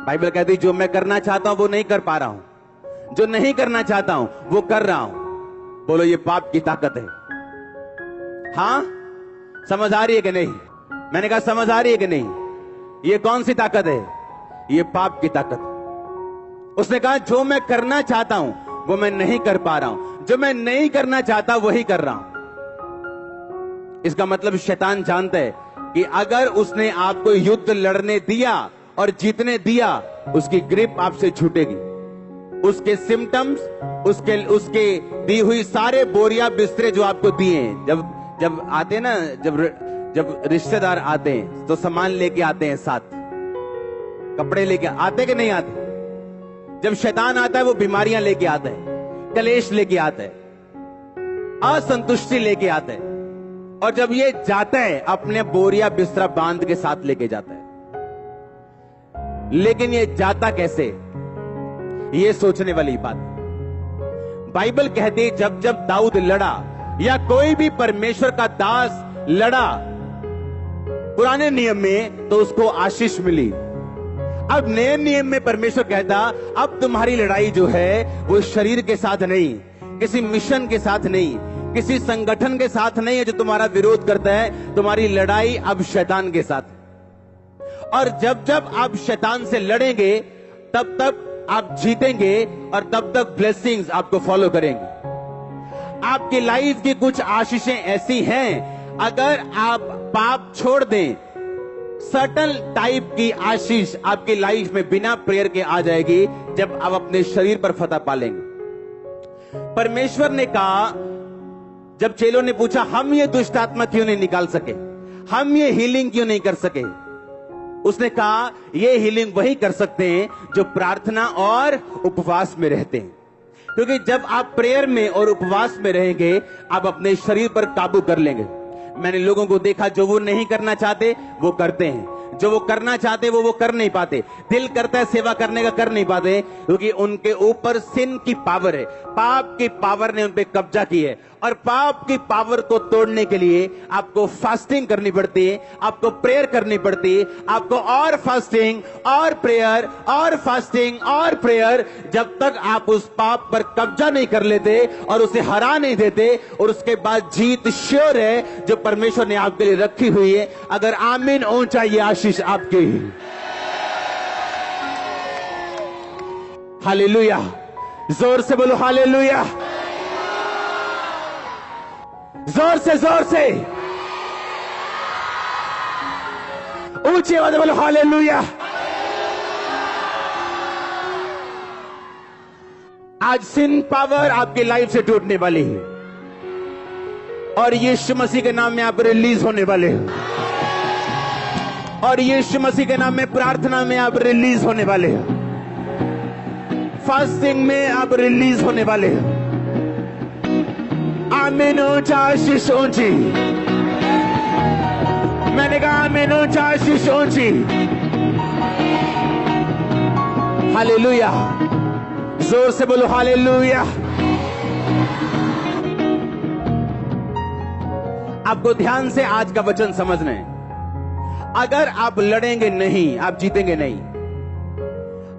Bible कहती है जो मैं करना चाहता हूं वो नहीं कर पा रहा हूं, जो नहीं करना चाहता हूं वो कर रहा हूं। बोलो ये पाप की ताकत है। हां, समझ आ रही है कि नहीं? मैंने कहा समझ आ रही है कि नहीं? ये कौन सी ताकत है? ये पाप की ताकत। उसने कहा जो मैं करना चाहता हूं वो मैं नहीं कर पा रहा हूं, जो मैं नहीं करना चाहता वही कर रहा हूं। इसका मतलब शैतान जानता है कि अगर उसने आपको युद्ध लड़ने दिया और जीतने दिया, उसकी ग्रिप आपसे छूटेगी। उसके सिम्टम्स, उसके दी हुई सारे बोरिया बिस्तरे जो आपको दिए हैं, जब आते हैं ना, जब रिश्तेदार आते हैं तो सामान लेके आते हैं, साथ कपड़े लेके आते कि नहीं आते? जब शैतान आता है वो बीमारियां लेके आता है, कलेश लेके आता है, असंतुष्टि लेके आता है। और जब ये जाता है अपने बोरिया बिस्तरा बांध के साथ लेके जाता है। लेकिन ये जाता कैसे, ये सोचने वाली बात। बाइबल कहती है जब जब दाऊद लड़ा या कोई भी परमेश्वर का दास लड़ा पुराने नियम में, तो उसको आशीष मिली। अब नए नियम में परमेश्वर कहता अब तुम्हारी लड़ाई जो है वो शरीर के साथ नहीं, किसी मिशन के साथ नहीं, किसी संगठन के साथ नहीं है जो तुम्हारा विरोध करता है। तुम्हारी लड़ाई अब शैतान के साथ है। और जब जब आप शैतान से लड़ेंगे तब तक आप जीतेंगे और तब तक ब्लेसिंग्स आपको फॉलो करेंगे। आपकी लाइफ की कुछ आशीषें ऐसी हैं, अगर आप पाप छोड़ दें, सर्टन टाइप की आशीष आपकी लाइफ में बिना प्रेयर के आ जाएगी जब आप अपने शरीर पर फतह पालेंगे। परमेश्वर ने कहा, जब चेलों ने पूछा हम ये दुष्ट आत्मा क्यों नहीं निकाल सके, हम ये हीलिंग क्यों नहीं कर सके, उसने कहा ये हीलिंग वही कर सकते हैं जो प्रार्थना और उपवास में रहते हैं। क्योंकि जब आप प्रेयर में और उपवास में रहेंगे आप अपने शरीर पर काबू कर लेंगे। मैंने लोगों को देखा जो वो नहीं करना चाहते वो करते हैं, जो वो करना चाहते वो कर नहीं पाते। दिल करता है सेवा करने का, कर नहीं पाते, क्योंकि उनके ऊपर सिन की पावर है, पाप की पावर ने उन पे कब्जा की है। और पाप की पावर को तोड़ने के लिए आपको फास्टिंग करनी पड़ती है, आपको प्रेयर करनी पड़ती है, आपको और फास्टिंग और प्रेयर और फास्टिंग और प्रेयर, जब तक आप उस पाप पर कब्जा नहीं कर लेते और उसे हरा नहीं देते। और उसके बाद जीत श्योर है जो परमेश्वर ने आपके लिए रखी हुई है। अगर आमीन ऊंचा, ये आशीष आपकी ही। हालेलुया, जोर से बोलो हालेलुया, जोर से ऊंची आवाज में बोलो हालेलुया। आज सिन पावर आपकी लाइफ से टूटने वाली है और यीशु मसीह के नाम में आप रिलीज होने वाले हो, और यीशु मसीह के नाम में प्रार्थना में आप रिलीज होने वाले हो, फास्टिंग में आप रिलीज होने वाले हो। आमीन ऊंचा, आशीष ऊंची। मैंने कहा आमीन ऊंचा, आशीष ऊंची। हालेलुया, जोर से बोलो हालेलुया। आपको ध्यान से आज का वचन समझना है। अगर आप लड़ेंगे नहीं, आप जीतेंगे नहीं।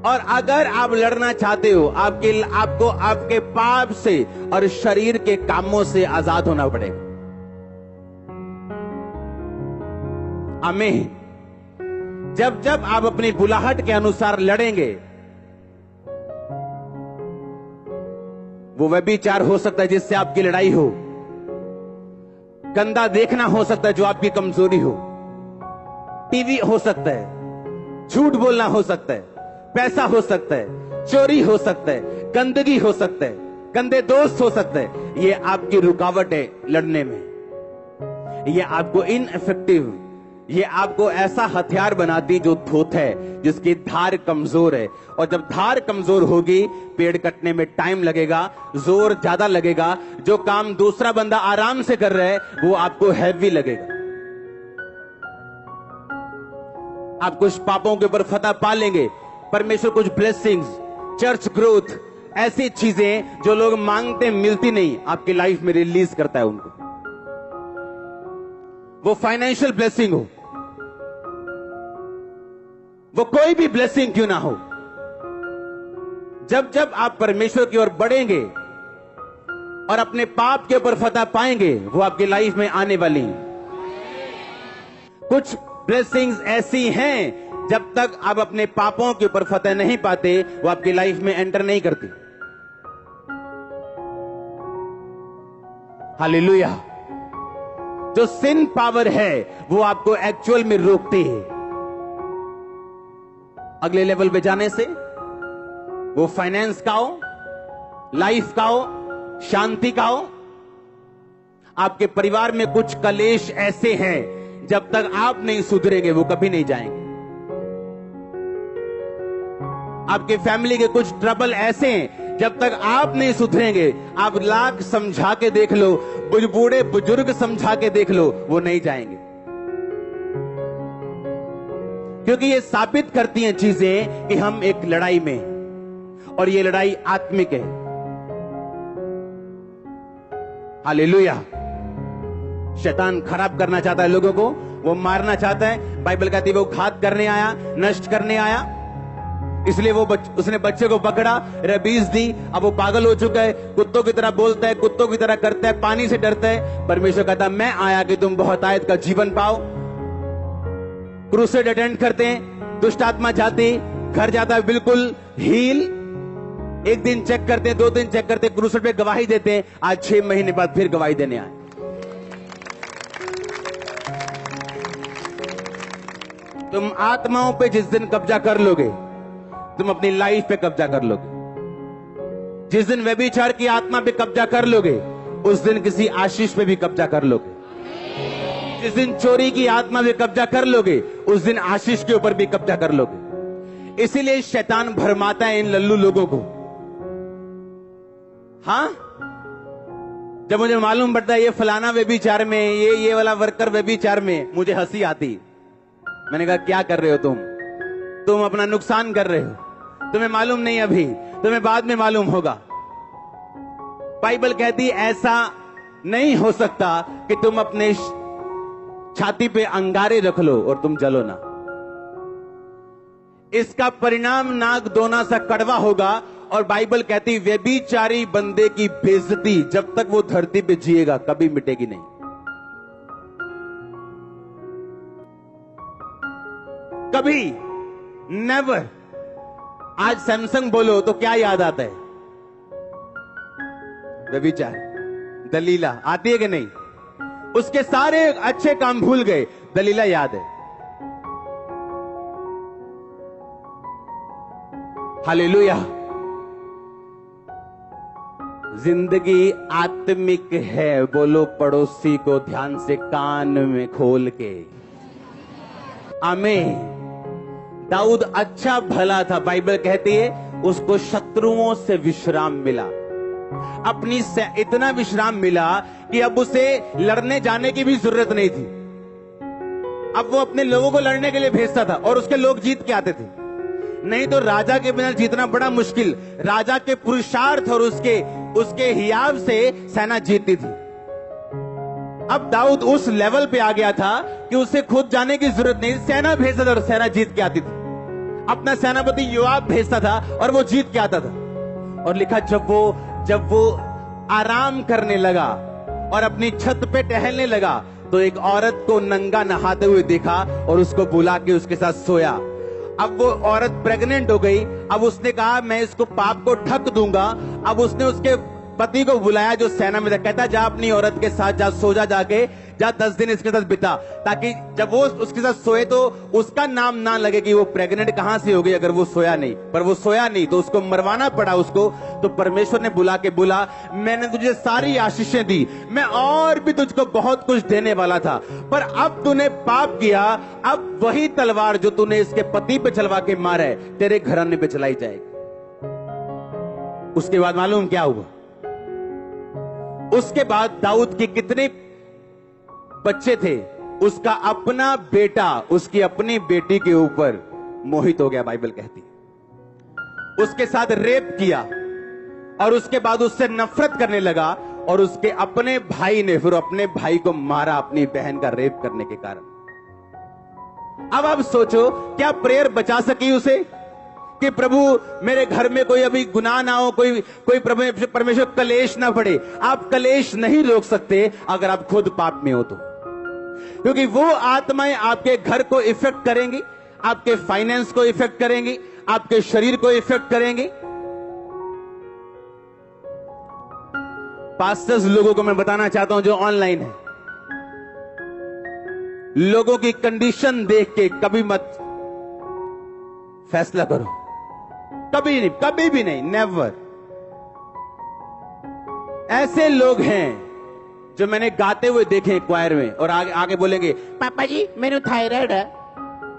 और अगर आप लड़ना चाहते हो, आपको आपके पाप से और शरीर के कामों से आजाद होना पड़ेगा। आमीन। जब जब आप अपनी बुलाहट के अनुसार लड़ेंगे, वो व्यभिचार हो सकता है जिससे आपकी लड़ाई हो, गंदा देखना हो सकता है जो आपकी कमजोरी हो, टीवी हो सकता है, झूठ बोलना हो सकता है, पैसा हो सकता है, चोरी हो सकता है, गंदगी हो सकता है, गंदे दोस्त हो सकते हैं। ये आपकी रुकावट है लड़ने में। ये आपको इनइफेक्टिव, ये आपको ऐसा हथियार बनाती जो थोथ है, जिसकी धार कमजोर है। और जब धार कमजोर होगी, पेड़ कटने में टाइम लगेगा, जोर ज्यादा लगेगा। जो काम दूसरा बंदा आराम से कर रहा है वो आपको हैवी लगेगा। आप कुछ पापों के ऊपर फतह पा लेंगे। परमेश्वर कुछ ब्लेसिंग्स, चर्च ग्रोथ, ऐसी चीजें जो लोग मांगते मिलती नहीं, आपकी लाइफ में रिलीज करता है उनको। वो फाइनेंशियल ब्लेसिंग हो, वो कोई भी ब्लेसिंग क्यों ना हो, जब जब आप परमेश्वर की ओर बढ़ेंगे और अपने पाप के ऊपर फतह पाएंगे, वो आपकी लाइफ में आने वाली। कुछ ब्लेसिंग्स ऐसी हैं, जब तक आप अपने पापों के ऊपर फतह नहीं पाते, वो आपकी लाइफ में एंटर नहीं करती। हालेलुया। जो सिन पावर है वो आपको एक्चुअल में रोकती है अगले लेवल पे जाने से। वो फाइनेंस का हो, लाइफ का हो, शांति का हो। आपके परिवार में कुछ कलेश ऐसे हैं, जब तक आप नहीं सुधरेंगे वो कभी नहीं जाएंगे। आपके फैमिली के कुछ ट्रबल ऐसे हैं, जब तक आप नहीं सुधरेंगे, आप लाख समझा के देख लो, बूढ़े बुजुर्ग समझा के देख लो, वो नहीं जाएंगे। क्योंकि ये साबित करती हैं चीजें कि हम एक लड़ाई में हैं, और ये लड़ाई आत्मिक है। हालेलुया। शैतान खराब करना चाहता है लोगों को, वो मारना चाहता है। बाइबल कहती है वो घात करने आया, नष्ट करने आया, इसलिए वो उसने बच्चे को पकड़ा, रबीज दी। अब वो पागल हो चुका है, कुत्तों की तरह बोलता है, कुत्तों की तरह करता है, पानी से डरता है। परमेश्वर कहता मैं आया कि तुम बहुतायत का जीवन पाओ। क्रूसेड अटेंड करते हैं, दुष्ट आत्मा जाती, घर जाता है बिल्कुल हील। एक दिन चेक करते हैं, 2 दिन चेक करते हैं, क्रूसेड पे गवाही देते हैं। आज 6 महीने बाद फिर गवाही देने आए। तुम आत्माओं पे जिस दिन कब्जा कर लोगे, तुम अपनी लाइफ पे कब्जा कर लोगे। जिस दिन व्यभिचार की आत्मा पे कब्जा कर लोगे, उस दिन किसी आशीष पे भी कब्जा कर लोगे। जिस दिन चोरी की आत्मा पे कब्जा कर लोगे, उस दिन आशीष के ऊपर भी कब्जा कर लोगे। इसीलिए शैतान भरमाता है इन लल्लू लोगों को। हाँ, जब मुझे मालूम पड़ता है ये फलाना व्यभिचार में, ये वाला वर्कर व्यभिचार में, मुझे हंसी आती। मैंने कहा क्या कर रहे हो तुम अपना नुकसान कर रहे हो, तुम्हें मालूम नहीं, अभी तुम्हें बाद में मालूम होगा। बाइबल कहती ऐसा नहीं हो सकता कि तुम अपने छाती पे अंगारे रख लो और तुम जलो ना। इसका परिणाम नाक दोना सा कड़वा होगा। और बाइबल कहती व्यभिचारी बंदे की बेइज्जती जब तक वो धरती पे जिएगा कभी मिटेगी नहीं। कभी, नेवर। आज सैमसंग बोलो तो क्या याद आता है? व्यभिचार, दलीला आती है कि नहीं? उसके सारे अच्छे काम भूल गए, दलीला याद है। हालेलुया। जिंदगी आत्मिक है, बोलो पड़ोसी को ध्यान से कान में खोल के। आमीन। दाऊद अच्छा भला था, बाइबल कहती है उसको शत्रुओं से विश्राम मिला। अपनी से इतना विश्राम मिला कि अब उसे लड़ने जाने की भी जरूरत नहीं थी। अब वो अपने लोगों को लड़ने के लिए भेजता था और उसके लोग जीत के आते थे। नहीं तो राजा के बिना जीतना बड़ा मुश्किल। राजा के पुरुषार्थ और उसके हियाव से सेना जीतती थी। अब दाऊद उस लेवल पे आ गया था कि उसे खुद जाने की जरूरत नहीं, सेना भेजता था और सेना जीत के आती थी। अपना सेनापति योआब भेजता था और वो जीत के आता था। और लिखा जब वो आराम करने लगा और अपनी छत पे टहलने लगा तो एक औरत को नंगा नहाते हुए देखा और उसको बुला के उसके साथ सोया। अब वो औरत प्रेग्नेंट हो गई। अब उसने कहा मैं इसको पाप को ढक दूंगा। अब उसने उसके पति को बुलाया जो सेना में था। कहता जा अपनी औरत के साथ जा, सो जा, जाके जा 10 दिन इसके साथ बिता, ताकि जब वो उसके साथ सोए तो उसका नाम ना लगे कि वो प्रेग्नेंट कहां से हो गई अगर वो सोया नहीं। पर वो सोया नहीं तो उसको मरवाना पड़ा उसको। तो परमेश्वर ने बुला के बोला मैंने तुझे सारी आशीषें दी, मैं और भी तुझको बहुत कुछ देने वाला था, पर अब तूने पाप किया। अब वही तलवार जो तूने इसके पति पे चलवा के मारा है तेरे घराने पे चलाई जाएगी। उसके बाद मालूम क्या हुआ? उसके बाद दाऊद के कितने बच्चे थे, उसका अपना बेटा उसकी अपनी बेटी के ऊपर मोहित हो गया। बाइबल कहती उसके साथ रेप किया और उसके बाद उससे नफरत करने लगा। और उसके अपने भाई ने फिर अपने भाई को मारा अपनी बहन का रेप करने के कारण। अब आप सोचो, क्या प्रेयर बचा सकी उसे कि प्रभु मेरे घर में कोई अभी गुनाह ना हो, कोई परमेश्वर कलेश ना पड़े? आप कलेश नहीं रोक सकते अगर आप खुद पाप में हो तो, क्योंकि वो आत्माएं आपके घर को इफेक्ट करेंगी, आपके फाइनेंस को इफेक्ट करेंगी, आपके शरीर को इफेक्ट करेंगी। पास्टर्स लोगों को मैं बताना चाहता हूं जो ऑनलाइन है, लोगों की कंडीशन देख के कभी मत फैसला करो, कभी नहीं, कभी भी नहीं, नेवर। ऐसे लोग हैं जो मैंने गाते हुए देखे क्वायर में, और आगे आगे बोलेंगे पापा जी मेरे थायराइड है,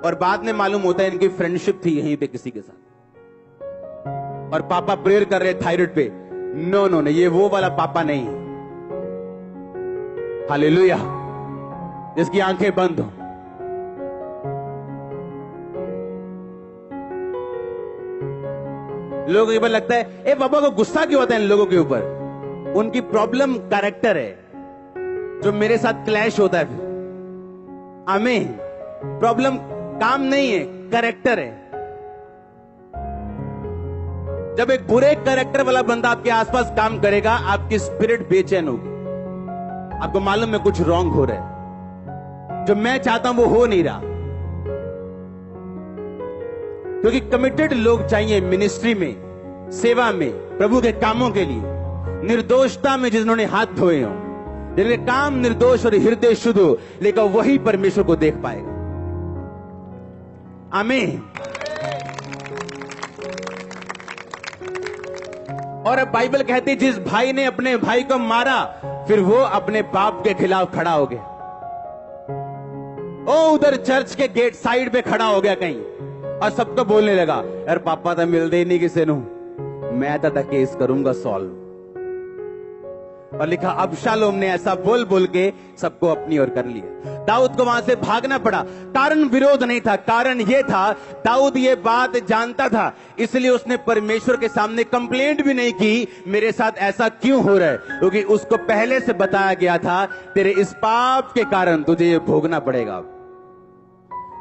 और बाद में मालूम होता है इनकी फ्रेंडशिप थी यहीं पे किसी के साथ, और पापा प्रेयर कर रहे थायराइड पे। नो नो नहीं, ये वो वाला पापा नहीं। हालेलुया, जिसकी आंखें बंद हो। लोगों को लगता है ए पापा को गुस्सा क्यों होता है इन लोगों के ऊपर? उनकी प्रॉब्लम कैरेक्टर है जो मेरे साथ क्लैश होता है फिर। आमीन। प्रॉब्लम काम नहीं है, कैरेक्टर है। जब एक बुरे कैरेक्टर वाला बंदा आपके आसपास काम करेगा, आपकी स्पिरिट बेचैन होगी, आपको मालूम है कुछ रॉन्ग हो रहा है, जो मैं चाहता हूं वो हो नहीं रहा। क्योंकि कमिटेड लोग चाहिए मिनिस्ट्री में, सेवा में, प्रभु के कामों के लिए, निर्दोषता में जिन्होंने हाथ धोए हों, जिनके काम निर्दोष और हृदय शुद्ध हो, लेकिन वही परमेश्वर को देख पाएगा। आमीन। और अब बाइबल कहती है जिस भाई ने अपने भाई को मारा, फिर वो अपने बाप के खिलाफ खड़ा हो गया। ओ उधर चर्च के गेट साइड पे खड़ा हो गया कहीं, और सबको बोलने लगा यार पापा तो मिलते ही नहीं किसी ਨੂੰ, मैं तो केस करूंगा सॉल्व। और लिखा अबशालोम ने ऐसा बोल बोल के सबको अपनी ओर कर लिया। दाऊद को वहां से भागना पड़ा। कारण विरोध नहीं था, कारण यह था दाऊद ये बात जानता था, इसलिए उसने परमेश्वर के सामने कंप्लेंट भी नहीं की मेरे साथ ऐसा क्यों हो रहा है, क्योंकि उसको पहले से बताया गया था तेरे इस पाप के कारण तुझे ये भोगना पड़ेगा।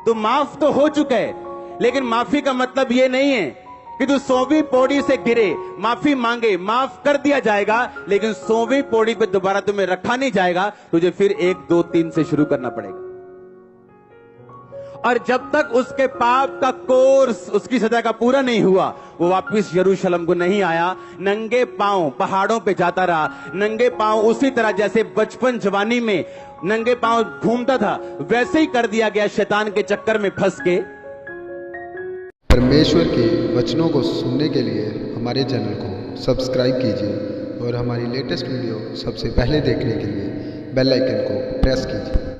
तो माफ तो हो चुका है, लेकिन माफी का मतलब यह नहीं है कि तू 100वीं पौड़ी से गिरे, माफी मांगे, माफ कर दिया जाएगा, लेकिन 100वीं पौड़ी पे दोबारा तुम्हें रखा नहीं जाएगा, तुझे फिर 1 2 3 से शुरू करना पड़ेगा। और जब तक उसके पाप का कोर्स, उसकी सजा का पूरा नहीं हुआ, वो वापिस यरूशलेम को नहीं आया। नंगे पांव पहाड़ों पे जाता रहा, नंगे पांव उसी तरह जैसे बचपन जवानी में नंगे पांव घूमता था, वैसे ही कर दिया गया शैतान के चक्कर में फंस के। परमेश्वर के वचनों को सुनने के लिए हमारे चैनल को सब्सक्राइब कीजिए और हमारी लेटेस्ट वीडियो सबसे पहले देखने के लिए बेल आइकन को प्रेस कीजिए।